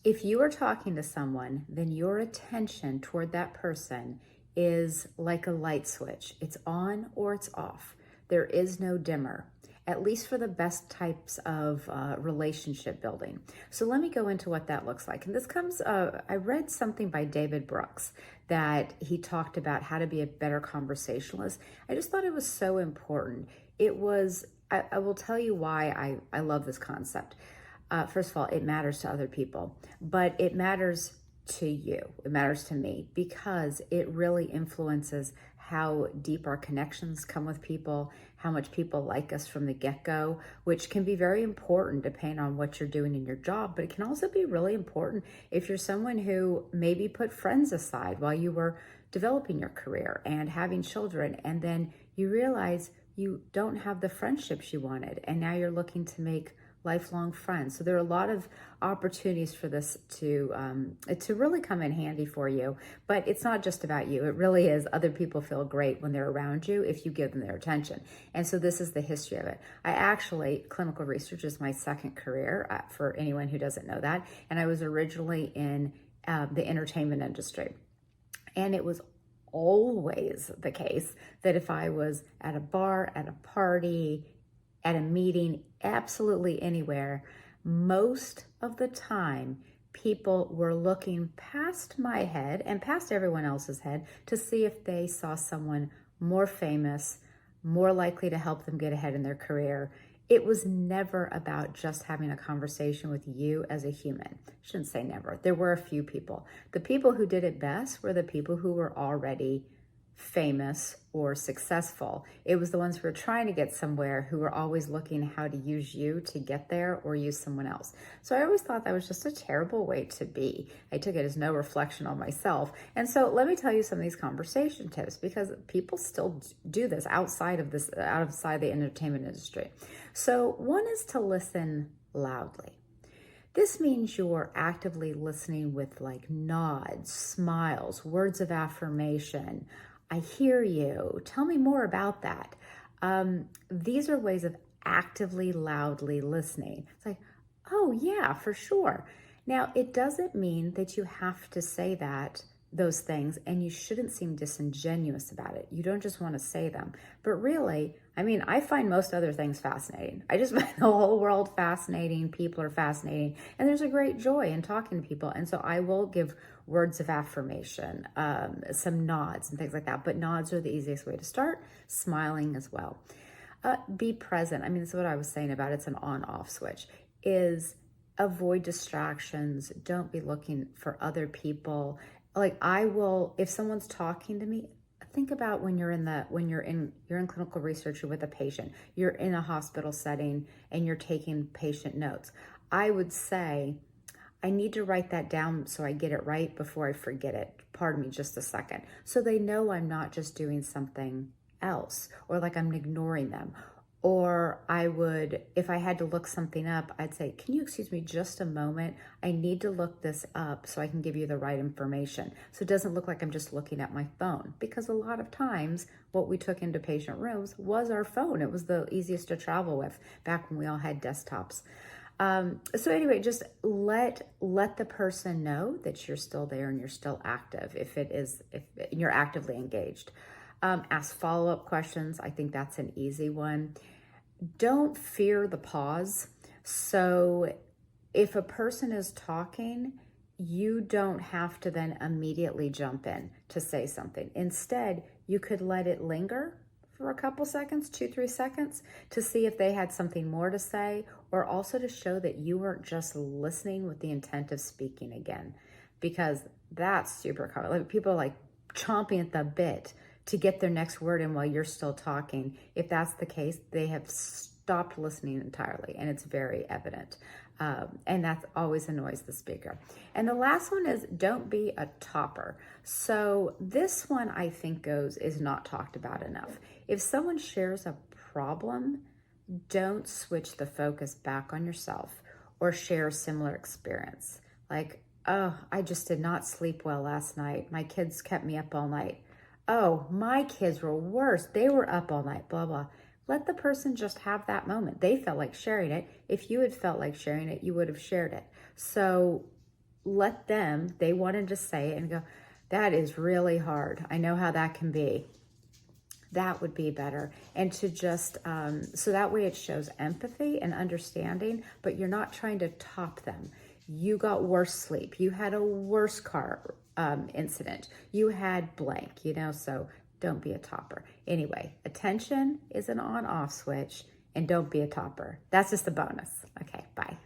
If you are talking to someone, then your attention toward that person is like a light switch. It's on or it's off. There is no dimmer, at least for the best types of relationship building. So let me go into what that looks like. And this comes, I read something by David Brooks that he talked about how to be a better conversationalist. I just thought it was so important. It was, I will tell you why I love this concept. First of all, it matters to other people, but it matters to you. It matters to me because it really influences how deep our connections come with people, how much people like us from the get-go, which can be very important depending on what you're doing in your job, but it can also be really important if you're someone who maybe put friends aside while you were developing your career and having children, and then you realize you don't have the friendships you wanted, and now you're looking to make lifelong friends. So there are a lot of opportunities for this to really come in handy for you. But it's not just about you. It really is. Other people feel great when they're around you if you give them their attention. And so this is the history of it. Clinical research is my second career, for anyone who doesn't know that. And I was originally in the entertainment industry. And it was always the case that if I was at a bar, at a party, at a meeting, absolutely anywhere, most of the time people were looking past my head and past everyone else's head to see if they saw someone more famous, more likely to help them get ahead in their career. It was never about just having a conversation with you as a human. I shouldn't say never. There were a few people. The people who did it best were the people who were already famous or successful. It was the ones who were trying to get somewhere who were always looking how to use you to get there or use someone else. So I always thought that was just a terrible way to be. I took it as no reflection on myself. And so let me tell you some of these conversation tips, because people still do this outside the entertainment industry. So one is to listen loudly. This means you're actively listening with like nods, smiles, words of affirmation. I hear you. Tell me more about that. These are ways of actively, loudly listening. It's like, oh yeah, for sure. Now, it doesn't mean that you have to say those things, and you shouldn't seem disingenuous about it. You don't just want to say them. But really, I find most other things fascinating. I just find the whole world fascinating. People are fascinating. And there's a great joy in talking to people. And so I will give words of affirmation, some nods and things like that. But nods are the easiest way to start, smiling as well. Be present. This is what I was saying about it's an on-off switch, is avoid distractions. Don't be looking for other people. Like if someone's talking to me, think about when you're in clinical research, you're with a patient, you're in a hospital setting and you're taking patient notes. I would say, I need to write that down so I get it right before I forget it. Pardon me just a second. So they know I'm not just doing something else or like I'm ignoring them. Or if I had to look something up, I'd say, can you excuse me just a moment? I need to look this up so I can give you the right information. So it doesn't look like I'm just looking at my phone, because a lot of times what we took into patient rooms was our phone. It was the easiest to travel with back when we all had desktops. So anyway, just let the person know that you're still there and you're still active if you're actively engaged. Ask follow-up questions. I think that's an easy one. Don't fear the pause. So if a person is talking, you don't have to then immediately jump in to say something. Instead, you could let it linger for a couple seconds, 2-3 seconds, to see if they had something more to say, or also to show that you weren't just listening with the intent of speaking again, because that's super common. Like, people are like chomping at the bit to get their next word in while you're still talking. If that's the case, they have stopped listening entirely, and it's very evident. And that always annoys the speaker. And the last one is don't be a topper. So this one I think is not talked about enough. If someone shares a problem, don't switch the focus back on yourself or share a similar experience. Like, oh, I just did not sleep well last night. My kids kept me up all night. Oh, my kids were worse. They were up all night, blah, blah. Let the person just have that moment. They felt like sharing it. If you had felt like sharing it, you would have shared it. So let them, they wanted to say it and go, that is really hard. I know how that can be. That would be better. And to just, so that way it shows empathy and understanding, but you're not trying to top them. You got worse sleep. You had a worse car incident. You had blank, so don't be a topper. Anyway, attention is an on-off switch, and don't be a topper. That's just a bonus. Okay, bye.